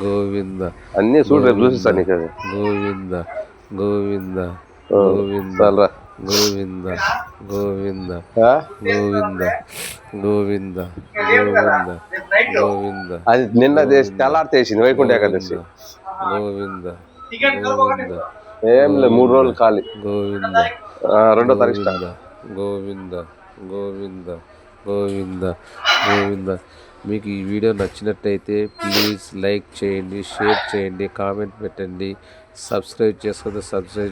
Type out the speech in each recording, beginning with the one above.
గోవింద అన్ని చూడు రేపు చూపిస్తాను నీకు అది. గోవింద గోవింద ఆ, గోవింద చాలురా. గోవింద గోవింద ఆ? గోవింద గోవింద గోవింద గోవింద అది నిన్న తెల్లారితేసింది వైకుంఠ ఏకాదశి. గోవింద గోవింద ఏం లేదు 3 రోజులు ఖాళీ. గోవింద 2వ తారీఖు స్టార్ట్. గోవింద గోవింద గోవింద గోవింద. మీకు ఈ వీడియో నచ్చినట్టయితే ప్లీజ్ లైక్ చేయండి, షేర్ చేయండి, కామెంట్ పెట్టండి. సబ్స్క్రైబ్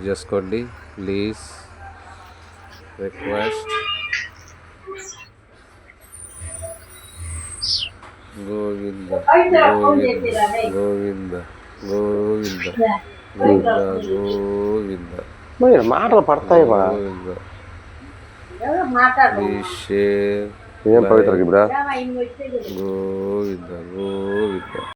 చేసుకోండి ప్లీజ్ రిక్వెస్ట్. గోవింద గోవింద గోవింద గోవింద గోవింద గోవింద మరి మాటలు పడతాయమ్మా. గోవింద. Please share. ఏం పవిత్ర ఇప్పుడు గోవింద గోవింద.